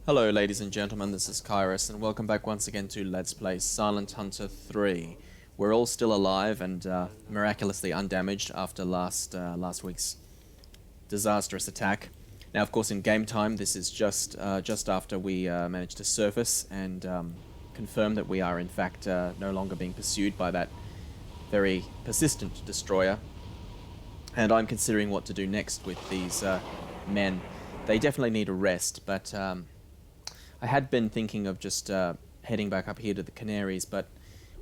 Hello ladies and gentlemen, this is Kairos and welcome back once again to Let's Play Silent Hunter 3. We're all still alive and miraculously undamaged after last week's disastrous attack. Now of course in game time this is just after we managed to surface and confirm that we are in fact no longer being pursued by that very persistent destroyer. And I'm considering what to do next with these men. They definitely need a rest, but I had been thinking of just heading back up here to the Canaries, but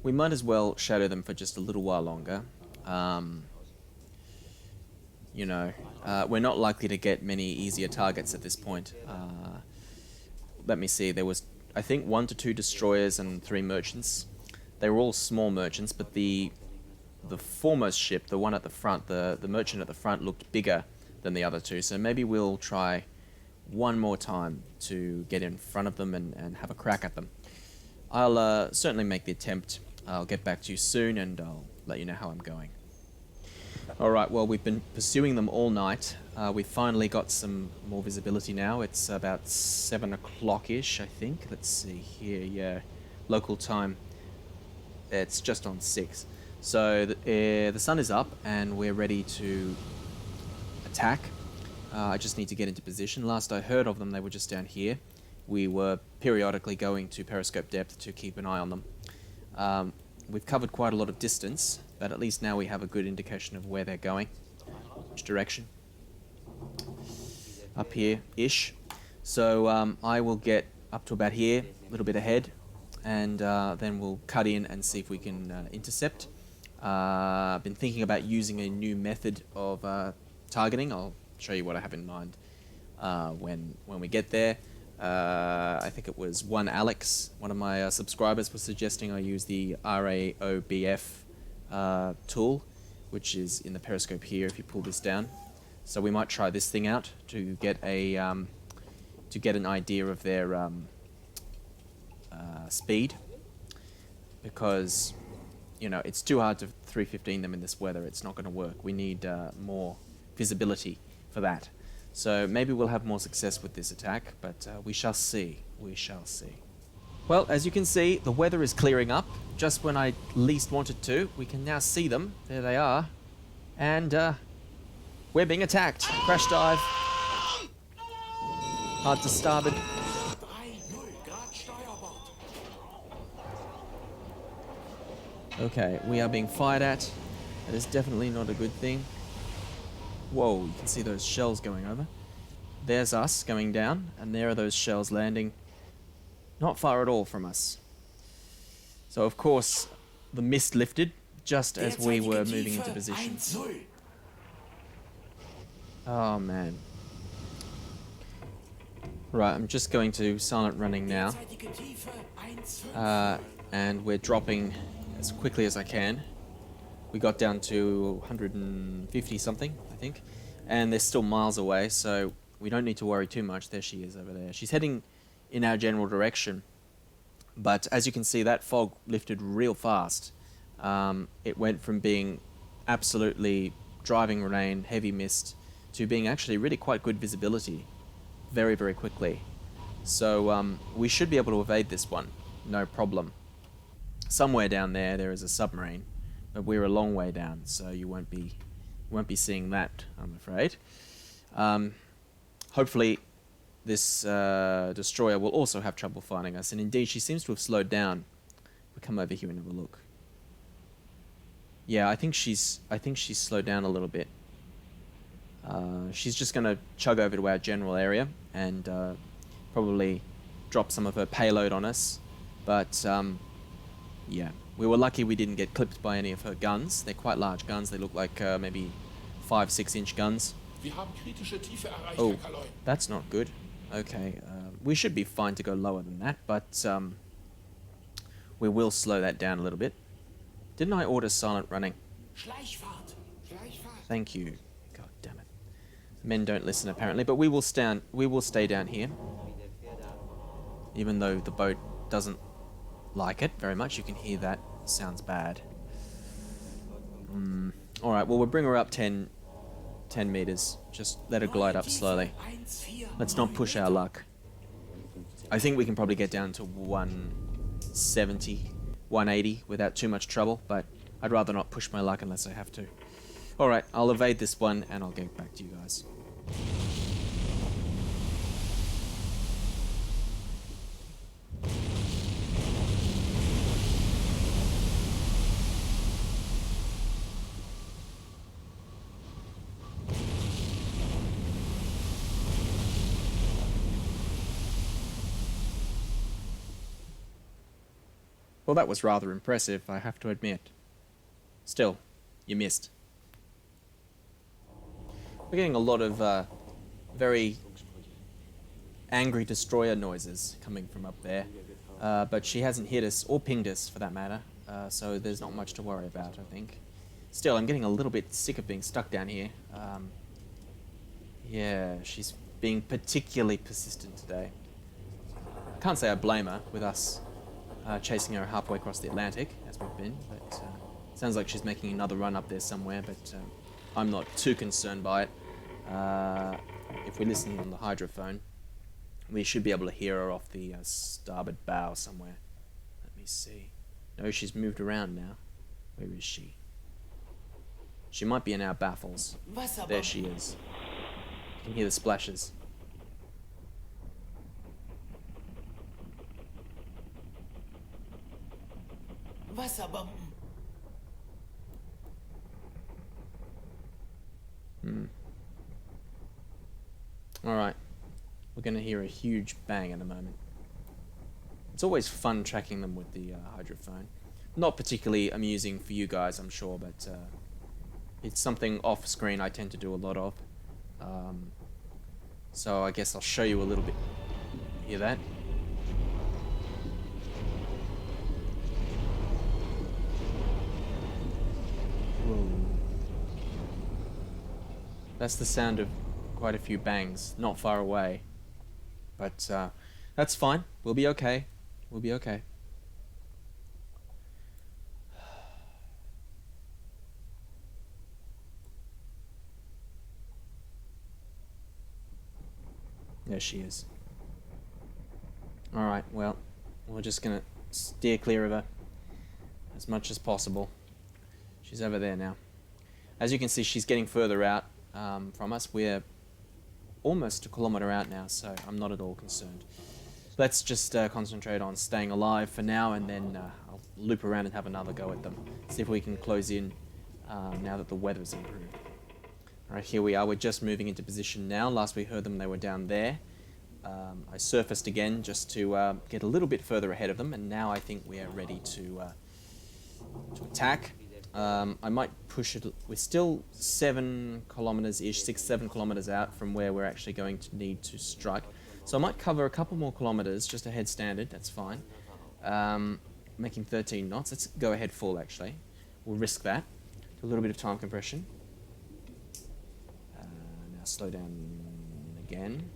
we might as well shadow them for just a little while longer. We're not likely to get many easier targets at this point. Let me see, there was, I think, 1 to 2 destroyers and 3 merchants. They were all small merchants, but the foremost ship, the one at the front, the merchant at the front, looked bigger than the other two, so maybe we'll try one more time to get in front of them and have a crack at them. I'll certainly make the attempt. I'll get back to you soon and I'll let you know how I'm going. Alright, well we've been pursuing them all night. We've finally got some more visibility now. It's about 7 o'clock-ish, I think. Let's see here, yeah. Local time, it's just on 6. So the sun is up and we're ready to attack. I just need to get into position. Last I heard of them, they were just down here. We were periodically going to periscope depth to keep an eye on them. We've covered quite a lot of distance, but at least now we have a good indication of where they're going, which direction. Up here-ish. So I will get up to about here, a little bit ahead, and then we'll cut in and see if we can intercept. I've been thinking about using a new method of targeting. I'll show you what I have in mind when we get there. I think it was one Alex, one of my subscribers, was suggesting I use the RAOBF tool, which is in the periscope here if you pull this down. So we might try this thing out to get an idea of their speed, because it's too hard to 315 them in this weather. It's not going to work. We need more visibility for that. So maybe we'll have more success with this attack, but we shall see. We shall see. Well, as you can see, the weather is clearing up. Just when I least wanted to, we can now see them. There they are. And we're being attacked. Crash dive. Hard to starboard. Okay, we are being fired at. That is definitely not a good thing. Whoa, you can see those shells going over. There's us going down, and there are those shells landing not far at all from us. So of course, the mist lifted just as we were moving into position. Oh man. Right, I'm just going to silent running now. And we're dropping as quickly as I can. We got down to 150 something, I think, and they're still miles away, so we don't need to worry too much. There she is over there. She's heading in our general direction, but as you can see, that fog lifted real fast. It went from being absolutely driving rain, heavy mist, to being actually really quite good visibility very, very quickly. So we should be able to evade this one, no problem. Somewhere down there is a submarine. But we're a long way down, so you won't be seeing that, I'm afraid. Hopefully, this destroyer will also have trouble finding us, and indeed, she seems to have slowed down. We'll come over here and have a look. Yeah, I think she's slowed down a little bit. She's just going to chug over to our general area and probably drop some of her payload on us. But yeah. We were lucky we didn't get clipped by any of her guns. They're quite large guns. They look like maybe 5-6 inch guns. Oh, that's not good. Okay, we should be fine to go lower than that, but we will slow that down a little bit. Didn't I order silent running? Thank you. God damn it. Men don't listen apparently, but we will stay down here. Even though the boat doesn't like it very much. You can hear that. Sounds bad. Alright, well we'll bring her up 10 meters. Just let her glide up slowly. Let's not push our luck. I think we can probably get down to 170, 180 without too much trouble, but I'd rather not push my luck unless I have to. Alright, I'll evade this one and I'll get back to you guys. Well, that was rather impressive, I have to admit. Still, you missed. We're getting a lot of very angry destroyer noises coming from up there. But she hasn't hit us, or pinged us for that matter, so there's not much to worry about, I think. Still, I'm getting a little bit sick of being stuck down here. Yeah, she's being particularly persistent today. I can't say I blame her with us chasing her halfway across the Atlantic, as we've been, but sounds like she's making another run up there somewhere, but I'm not too concerned by it. If we listen on the hydrophone, we should be able to hear her off the starboard bow somewhere. Let me see. No, she's moved around now. Where is she? She might be in our baffles. There she is. You can hear the splashes. Alright. We're going to hear a huge bang in a moment. It's always fun tracking them with the hydrophone. Not particularly amusing for you guys, I'm sure, but it's something off screen I tend to do a lot of. So I guess I'll show you a little bit. Hear that? Whoa. That's the sound of quite a few bangs, not far away. But that's fine. We'll be okay. We'll be okay. There she is. Alright, well, we're just gonna steer clear of her as much as possible. She's over there now. As you can see, she's getting further out from us. We're almost a kilometre out now, so I'm not at all concerned. Let's just concentrate on staying alive for now, and then I'll loop around and have another go at them. See if we can close in now that the weather's improved. Alright, here we are. We're just moving into position now. Last we heard them, they were down there. I surfaced again just to get a little bit further ahead of them, and now I think we are ready to attack. I might push it. We're still 7 kilometers-ish, 6-7 kilometers out from where we're actually going to need to strike. So I might cover a couple more kilometers, just ahead standard, that's fine. Making 13 knots. Let's go ahead full, actually. We'll risk that. A little bit of time compression. Now slow down again.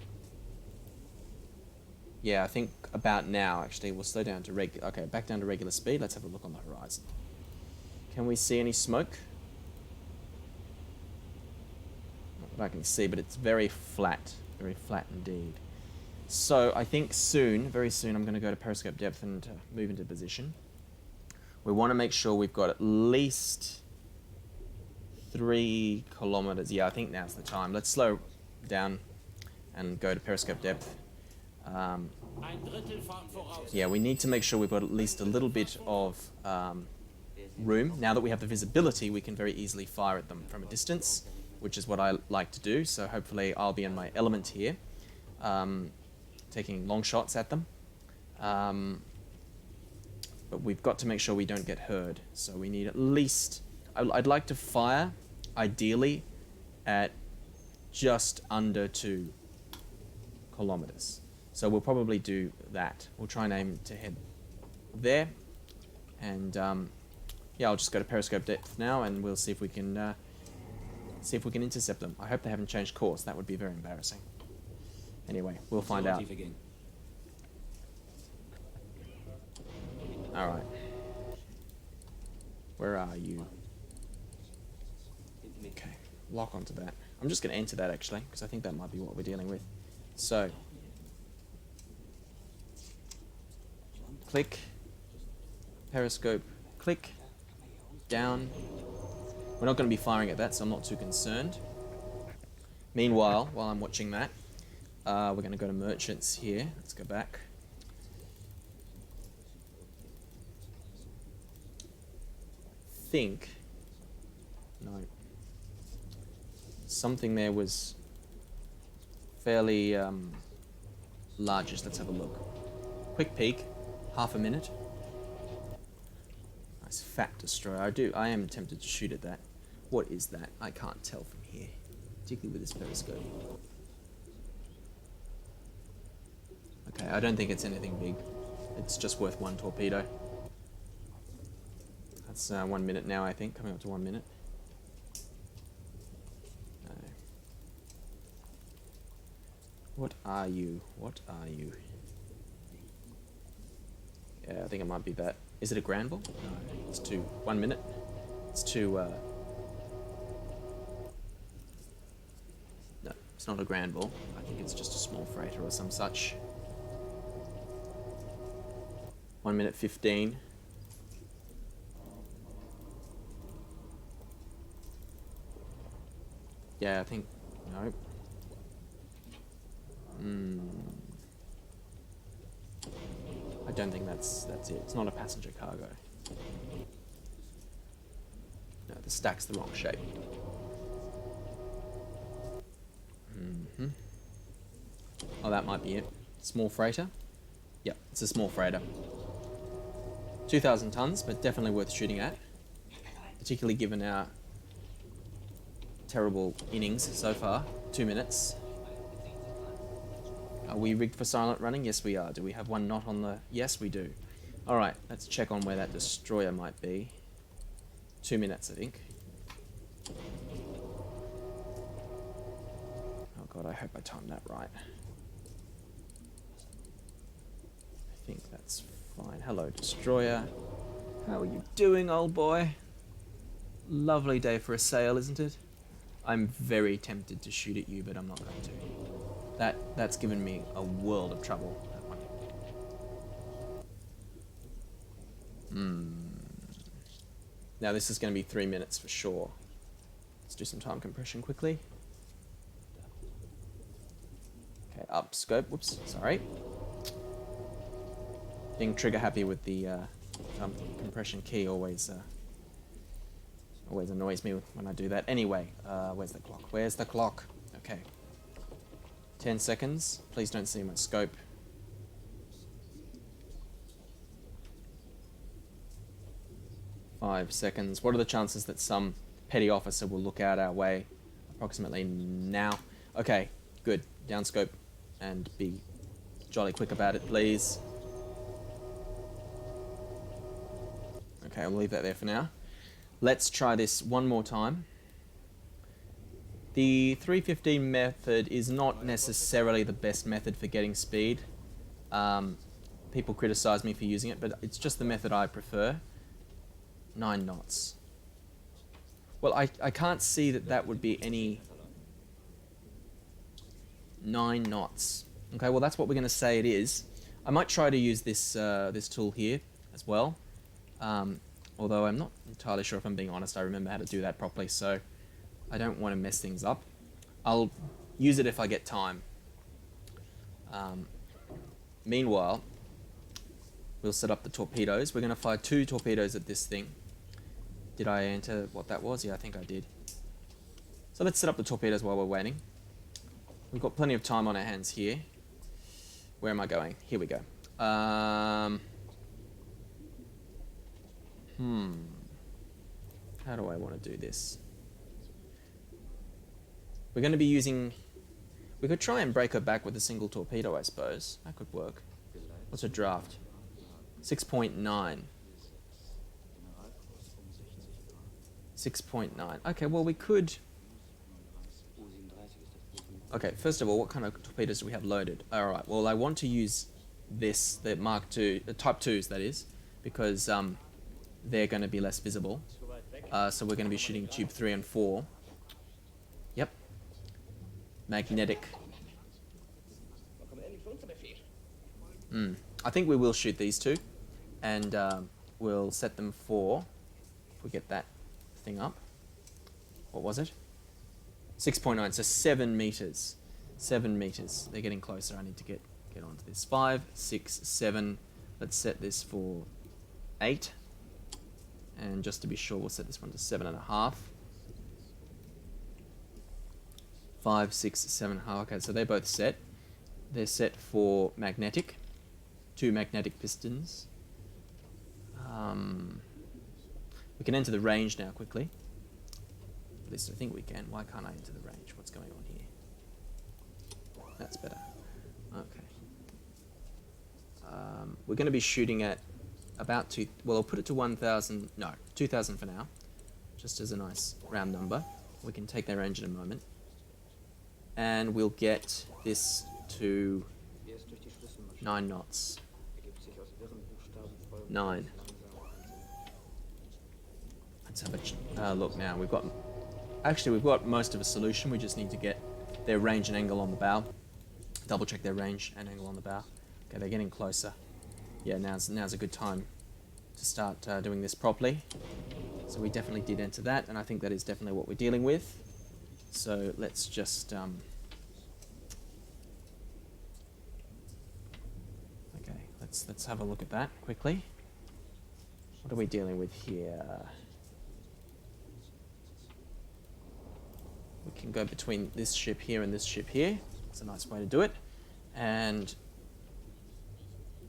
Yeah, I think about now, actually. We'll slow down to okay, back down to regular speed. Let's have a look on the horizon. Can we see any smoke? Not that I can see, but it's very flat indeed. So I think soon, very soon, I'm going to go to periscope depth and move into position. We want to make sure we've got at least 3 kilometers. Yeah, I think now's the time. Let's slow down and go to periscope depth. Yeah, we need to make sure we've got at least a little bit of room. Now that we have the visibility, we can very easily fire at them from a distance, which is what I like to do. So hopefully I'll be in my element here, taking long shots at them. But we've got to make sure we don't get heard. So we need at least... I'd like to fire, ideally, at just under 2 kilometers. So we'll probably do that. We'll try and aim to head there. And yeah, I'll just go to periscope depth now, and we'll see if we can intercept them. I hope they haven't changed course. That would be very embarrassing. Anyway, we'll find out. All right. Where are you? Okay, lock onto that. I'm just going to enter that actually, because I think that might be what we're dealing with. So, click. Periscope, click. Down. We're not going to be firing at that, so I'm not too concerned. Meanwhile, while I'm watching that, we're going to go to merchants here. Let's go back. Think. No. Something there was fairly largish. Let's have a look. Quick peek. Half a minute. Nice fat destroyer. I am tempted to shoot at that. What is that? I can't tell from here. Particularly with this periscope. Okay, I don't think it's anything big. It's just worth one torpedo. That's 1 minute now, I think. Coming up to 1 minute. No. What are you? What are you? Yeah, I think it might be that. Is it a Granville? No, it's 1 minute. It's no, it's not a Granville. I think it's just a small freighter or some such. 1 minute 15. Yeah, I think, no. I don't think that's it. It's not a passenger cargo. No, the stack's the wrong shape. Oh, that might be it. Small freighter. Yep, it's a small freighter. 2,000 tons, but definitely worth shooting at. Particularly given our terrible innings so far. 2 minutes. Are we rigged for silent running? Yes, we are. Do we have one knot on the... Yes, we do. Alright, let's check on where that destroyer might be. 2 minutes, I think. Oh god, I hope I timed that right. I think that's fine. Hello, destroyer. How are you doing, old boy? Lovely day for a sail, isn't it? I'm very tempted to shoot at you, but I'm not going to. That's given me a world of trouble, that one. Now this is going to be 3 minutes for sure. Let's do some time compression quickly. Okay, up scope. Whoops, sorry. Being trigger happy with the time compression key always annoys me when I do that. Anyway, where's the clock? Where's the clock? Okay. 10 seconds. Please don't see my scope. Five seconds. What are the chances that some petty officer will look out our way approximately now? Okay, good. Down scope and be jolly quick about it, please. Okay, I'll leave that there for now. Let's try this one more time. The 315 method is not necessarily the best method for getting speed. People criticize me for using it, but it's just the method I prefer. 9 knots. Well, I can't see that would be any... 9 knots. Okay, well that's what we're going to say it is. I might try to use this this tool here as well. Although I'm not entirely sure, if I'm being honest, I remember how to do that properly, so I don't want to mess things up. I'll use it if I get time. Meanwhile, we'll set up the torpedoes. We're going to fire 2 torpedoes at this thing. Did I enter what that was? Yeah, I think I did. So let's set up the torpedoes while we're waiting. We've got plenty of time on our hands here. Where am I going? Here we go. How do I want to do this? We're going to be using... We could try and break her back with a single torpedo, I suppose. That could work. What's a draft? 6.9. 6.9. Okay, well we could... Okay, first of all, what kind of torpedoes do we have loaded? Alright, well I want to use this, the Mark II, Type 2s that is, because they're going to be less visible. So we're going to be shooting tube 3 and 4. Yep. Magnetic. I think we will shoot these 2. and we'll set them for, if we get that thing up, what was it? 6.9, so 7 meters. 7 meters. They're getting closer. I need to get onto this. 5, 6, 7. Let's set this for 8. And just to be sure, we'll set this one to 7.5. 5, 6, 7.5. Okay, so they're both set. They're set for magnetic. 2 magnetic pistons. We can enter the range now quickly. At least I think we can. Why can't I enter the range? What's going on here? That's better. Okay. We're going to be shooting at about well, I'll put it to 1,000. No, 2,000 for now. Just as a nice round number. We can take their range in a moment. And we'll get this to 9 knots. 9. Let's have a look now. We've got most of a solution. We just need to get their range and angle on the bow. Double check their range and angle on the bow. Okay, they're getting closer. Yeah, now's a good time to start doing this properly. So we definitely did enter that, and I think that is definitely what we're dealing with. So let's just okay, let's have a look at that quickly. What are we dealing with here? We can go between this ship here and this ship here. It's a nice way to do it. And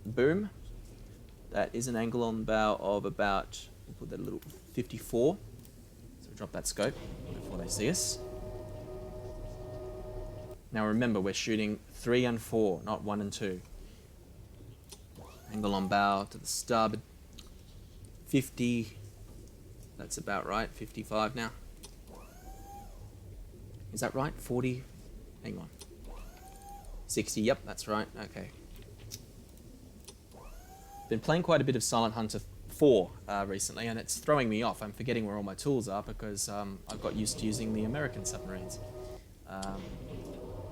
boom. That is an angle on the bow of about, we'll put that a little 54. So we'll drop that scope before they see us. Now remember, we're shooting 3 and 4, not 1 and 2. Angle on bow to the starboard. 50. That's about right. 55 now. Is that right? 40? Hang on. 60, yep, that's right. Okay. Been playing quite a bit of Silent Hunter 4 recently, and it's throwing me off. I'm forgetting where all my tools are because I've got used to using the American submarines.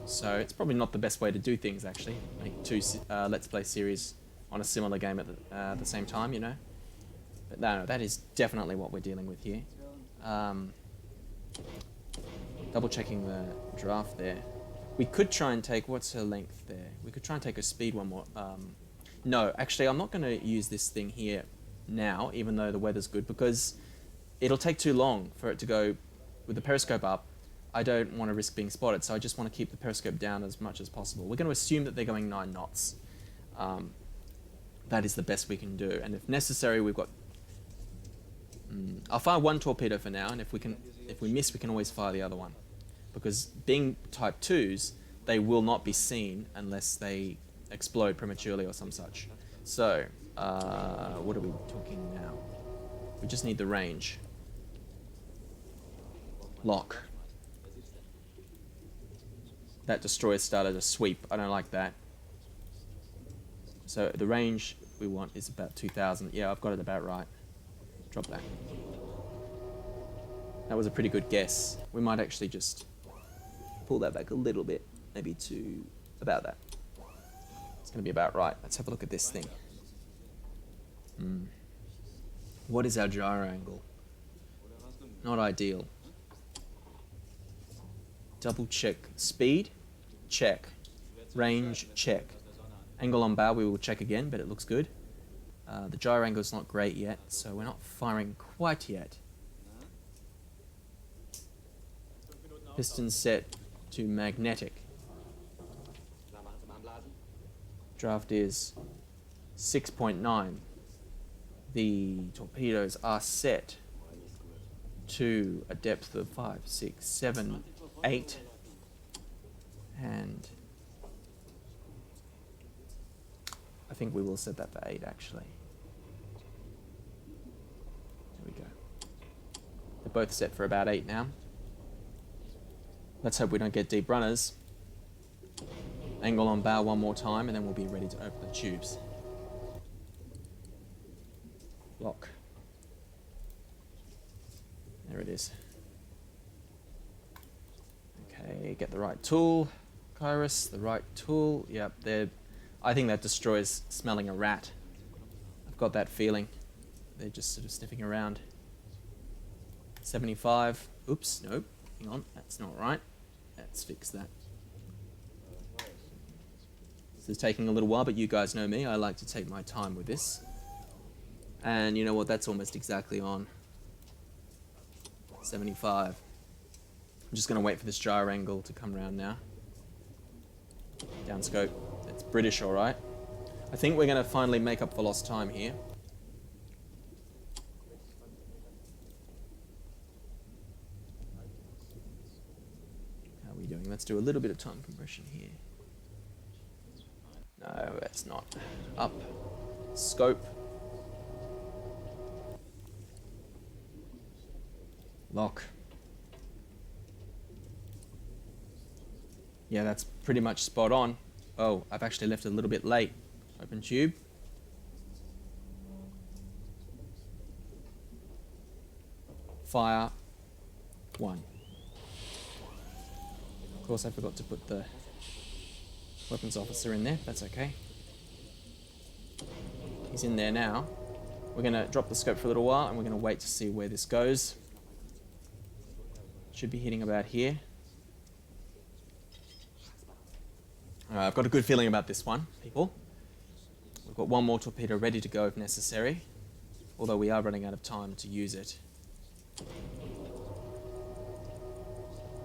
So it's probably not the best way to do things, actually. Make 2 Let's Play series on a similar game at the same time, you know. But no, that is definitely what we're dealing with here. Double checking the draft there. We could try and take, what's her length there? We could try and take her speed one more. No, actually I'm not going to use this thing here now, even though the weather's good, because it'll take too long for it to go with the periscope up. I don't want to risk being spotted, so I just want to keep the periscope down as much as possible. We're going to assume that they're going 9 knots. That is the best we can do, and if necessary, we've got. I'll fire 1 torpedo for now, and if we miss, we can always fire the other one, because being Type 2s, they will not be seen unless they explode prematurely or some such. So, what are we talking now? We just need the range. Lock. That destroyer started a sweep. I don't like that. So the range we want is about 2,000. Yeah, I've got it about right. Drop that. That was a pretty good guess. We might actually just pull that back a little bit, maybe to about that. It's going to be about right. Let's have a look at this thing. What is our gyro angle? Not ideal. Double check. Speed, check. Range, check. Angle on bow we will check again, but it looks good. The gyro angle is not great yet, so we're not firing quite yet. Piston set to magnetic. Draft is 6.9. The torpedoes are set to a depth of 5, 6, 7, 8, and I think we will set that for 8 actually. There we go. They're both set for about 8 now. Let's hope we don't get deep runners. Angle on bow one more time, and then we'll be ready to open the tubes. Lock. There it is. Okay, get the right tool. Kairos, the right tool. Yep, I think that destroyer's smelling a rat. I've got that feeling. They're just sort of sniffing around. 75. Oops, nope. Hang on, that's not right. Let's fix that. This is taking a little while, but you guys know me. I like to take my time with this. And you know what? That's almost exactly on. 75. I'm just going to wait for this gyro angle to come around now. Downscope. It's British, alright. I think we're going to finally make up for lost time here. How are we doing? Let's do a little bit of time compression here. No, that's not. Up. Scope. Lock. Yeah, that's pretty much spot on. Oh, I've actually left it a little bit late. Open tube. Fire. 1. Of course, I forgot to put the weapons officer in there. That's okay. He's in there now. We're going to drop the scope for a little while, and we're going to wait to see where this goes. Should be hitting about here. I've got a good feeling about this one, people. We've got one more torpedo ready to go if necessary, although we are running out of time to use it.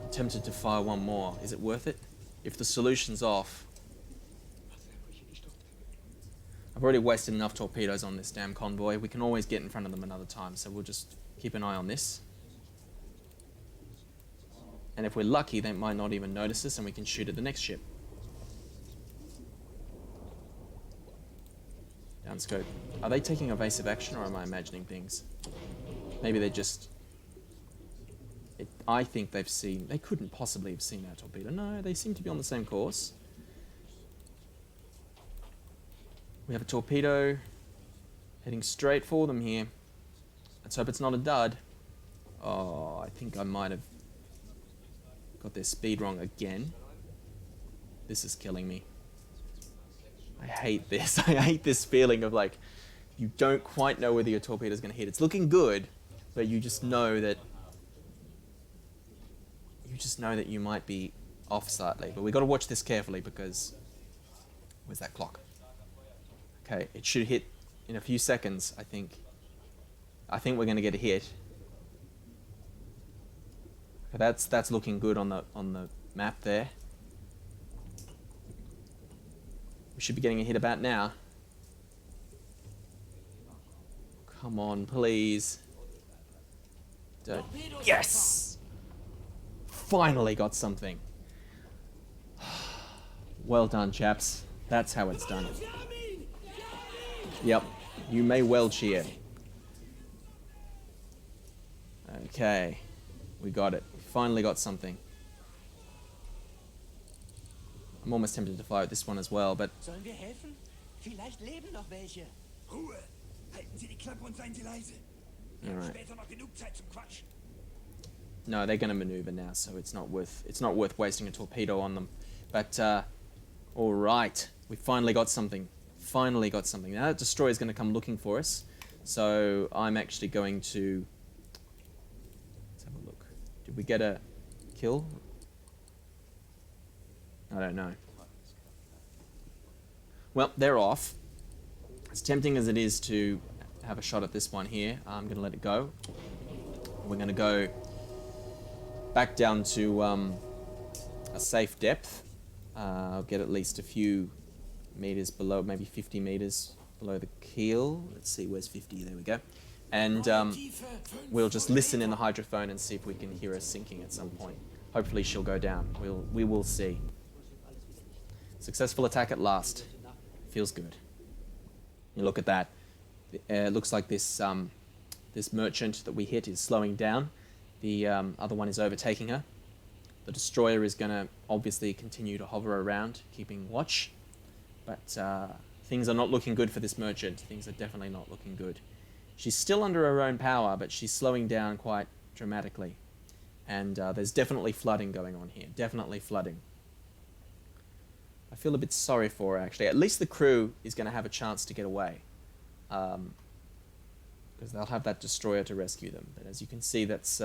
I'm tempted to fire one more. Is it worth it? If the solution's off... I've already wasted enough torpedoes on this damn convoy. We can always get in front of them another time, so we'll just keep an eye on this. And if we're lucky, they might not even notice us and we can shoot at the next ship. Downscope. Are they taking evasive action, or am I imagining things? Maybe they just... I think they've seen... They couldn't possibly have seen our torpedo. No, they seem to be on the same course. We have a torpedo heading straight for them here. Let's hope it's not a dud. Oh, I think I might have got their speed wrong again. This is killing me. I hate this. I hate this feeling of like, you don't quite know whether your torpedo is going to hit. It's looking good, but you just know that you might be off slightly. But we got to watch this carefully because where's that clock? Okay, it should hit in a few seconds, I think. I think we're going to get a hit. Okay, that's looking good on the map there. We should be getting a hit about now. Come on, please. Don't. Yes! Finally got something. Well done, chaps. That's how it's done. Yep, you may well cheer. Okay, we got it. We finally got something. I'm almost tempted to fire at this one as well, but... Sollen wir helfen? Vielleicht leben noch welche. Ruhe! Halten Sie die Klappe und seien Sie leise. Wir haben später noch genug Zeit zum Quatschen. No, they're going to maneuver now, so it's not worth wasting a torpedo on them. But all right, we finally got something. Finally got something. Now that destroyer is going to come looking for us, so I'm actually going to... Let's have a look. Did we get a kill? I don't know. Well, they're off. As tempting as it is to have a shot at this one here, I'm going to let it go. We're going to go back down to a safe depth. I'll get at least a few meters below, maybe 50 meters below the keel. Let's see, where's 50? There we go. And we'll just listen in the hydrophone and see if we can hear her sinking at some point. Hopefully she'll go down. We will see. Successful attack at last. Feels good. You look at that. It looks like this this merchant that we hit is slowing down. The other one is overtaking her. The destroyer is going to obviously continue to hover around, keeping watch. But things are not looking good for this merchant. Things are definitely not looking good. She's still under her own power, but she's slowing down quite dramatically. And there's definitely flooding going on here. Definitely flooding. I feel a bit sorry for her, actually. At least the crew is going to have a chance to get away. because they'll have that destroyer to rescue them. But as you can see, that's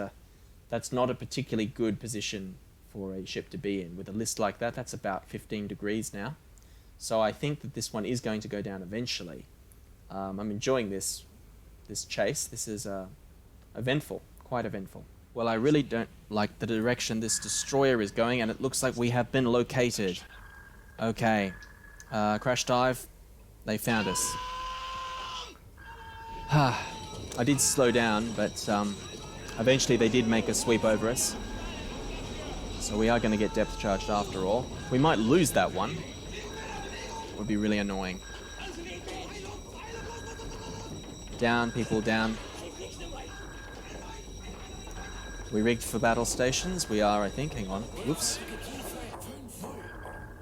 not a particularly good position for a ship to be in. With a list like that, that's about 15 degrees now. So I think that this one is going to go down eventually. I'm enjoying this chase. This is eventful, quite eventful. Well, I really don't like the direction this destroyer is going, and it looks like we have been located. Okay, crash dive. They found us. I did slow down, but eventually they did make a sweep over us. So we are going to get depth charged after all. We might lose that one. Would be really annoying. Down, people, down. We rigged for battle stations. We are, I think. Hang on. Whoops.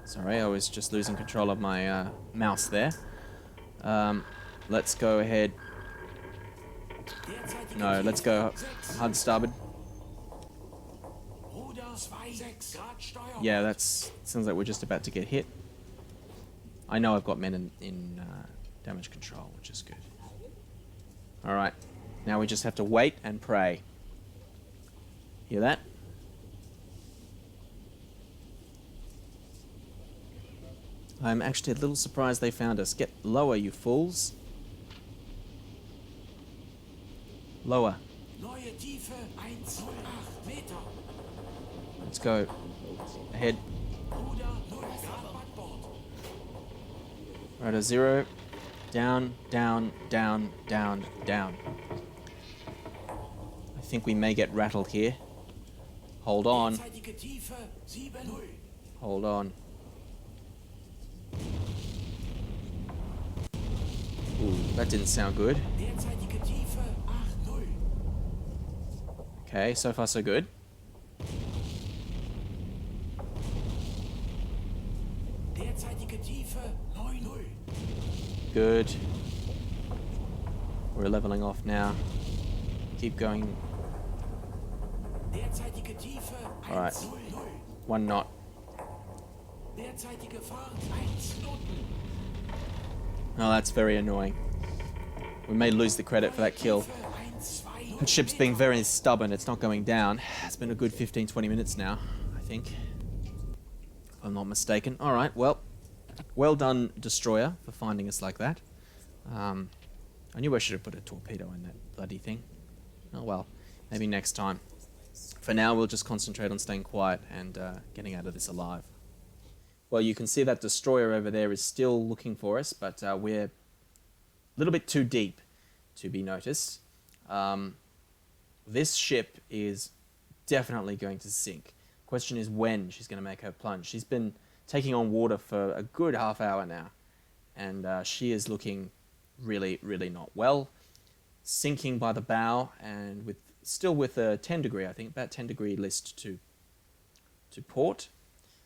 Sorry, I was just losing control of my mouse there. Let's go ahead. No, let's go hard starboard. Yeah, sounds like we're just about to get hit. I know I've got men in damage control, which is good. Alright, now we just have to wait and pray. Hear that? I'm actually a little surprised they found us. Get lower, you fools. Lower. Let's go. Ahead. Right, a 0. Down, down, down, down, down. I think we may get rattled here. Hold on. Hold on. Ooh, that didn't sound good. Okay, so far so good. Good. We're leveling off now. Keep going. Alright. 1 knot. Oh, that's very annoying. We may lose the credit for that kill. The ship's being very stubborn. It's not going down. It's been a good 15-20 minutes now, I think. If I'm not mistaken. Alright, well done, Destroyer, for finding us like that. I knew I should have put a torpedo in that bloody thing. Oh well, maybe next time. For now, we'll just concentrate on staying quiet and getting out of this alive. Well, you can see that destroyer over there is still looking for us, but we're a little bit too deep to be noticed. This ship is definitely going to sink. Question is when she's going to make her plunge. She's been taking on water for a good half hour now, and she is looking really, really not well. Sinking by the bow, and still with a 10 degree, I think, about 10 degree list to port.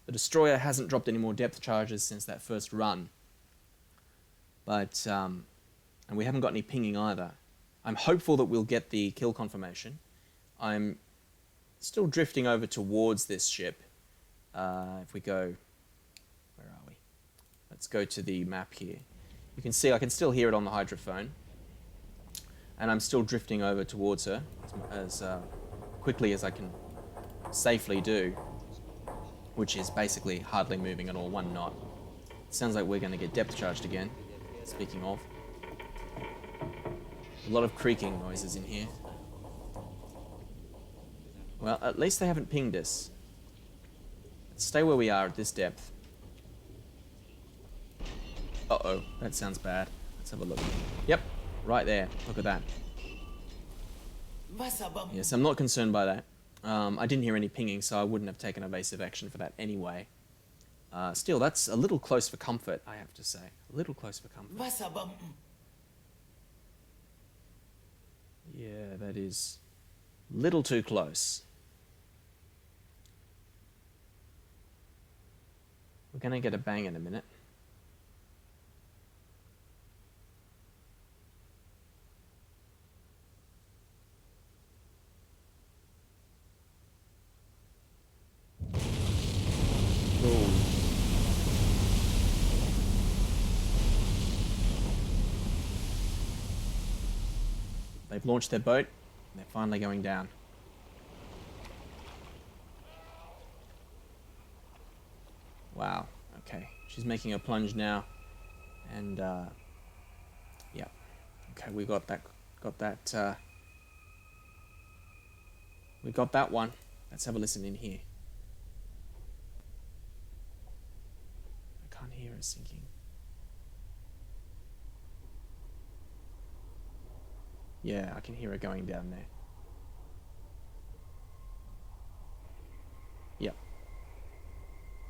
The destroyer hasn't dropped any more depth charges since that first run, but and we haven't got any pinging either. I'm hopeful that we'll get the kill confirmation. I'm still drifting over towards this ship. If we go, where are we? Let's go to the map here. You can see I can still hear it on the hydrophone, and I'm still drifting over towards her as quickly as I can safely do, which is basically hardly moving at all, 1 knot. Sounds like we're going to get depth charged again, speaking of. A lot of creaking noises in here. Well, at least they haven't pinged us. Let's stay where we are at this depth. Uh-oh, that sounds bad. Let's have a look. Yep, right there. Look at that. Yes, I'm not concerned by that. I didn't hear any pinging, so I wouldn't have taken evasive action for that anyway. Still, that's a little close for comfort, I have to say. A little close for comfort. Yeah, that is a little too close. We're going to get a bang in a minute. They've launched their boat. And they're finally going down. Wow. Okay. She's making a plunge now. And, yeah. Okay, we got that. We got that one. Let's have a listen in here. I can't hear her sinking. Yeah, I can hear her going down there. Yep.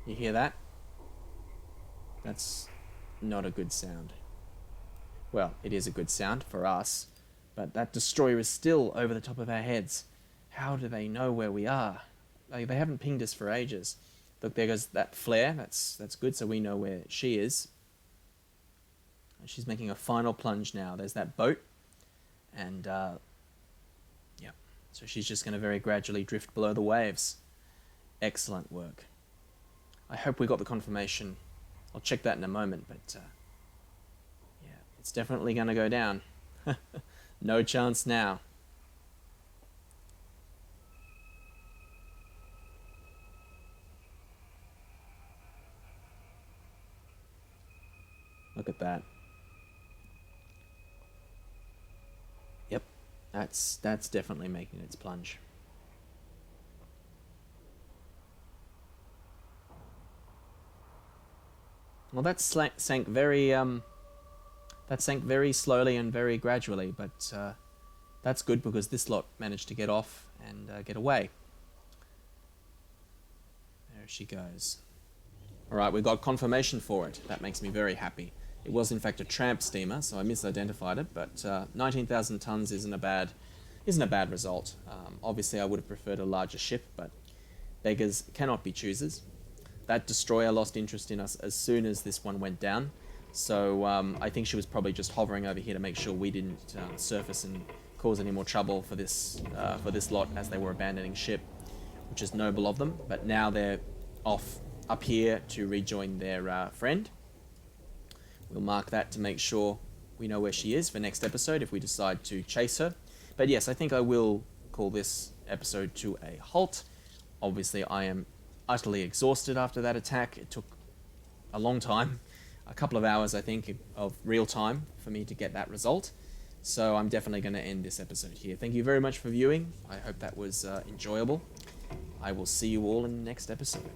You hear that? That's not a good sound. Well, it is a good sound for us, but that destroyer is still over the top of our heads. How do they know where we are? They haven't pinged us for ages. Look, there goes that flare. That's good, so we know where she is. She's making a final plunge now. There's that boat. And, yeah. So she's just going to very gradually drift below the waves. Excellent work. I hope we got the confirmation. I'll check that in a moment, but, yeah, it's definitely going to go down. No chance now. Look at that. Yep, that's definitely making its plunge. Well, that sank very slowly and very gradually, but that's good because this lot managed to get off and get away. There she goes. All right, we got confirmation for it. That makes me very happy. It was in fact a tramp steamer, so I misidentified it. But 19,000 tons isn't a bad result. Obviously, I would have preferred a larger ship, but beggars cannot be choosers. That destroyer lost interest in us as soon as this one went down. So I think she was probably just hovering over here to make sure we didn't surface and cause any more trouble for this lot as they were abandoning ship, which is noble of them. But now they're off up here to rejoin their friend. We'll mark that to make sure we know where she is for next episode if we decide to chase her. But yes, I think I will call this episode to a halt. Obviously, I am utterly exhausted after that attack. It took a long time, a couple of hours, I think, of real time for me to get that result. So I'm definitely going to end this episode here. Thank you very much for viewing. I hope that was enjoyable. I will see you all in the next episode.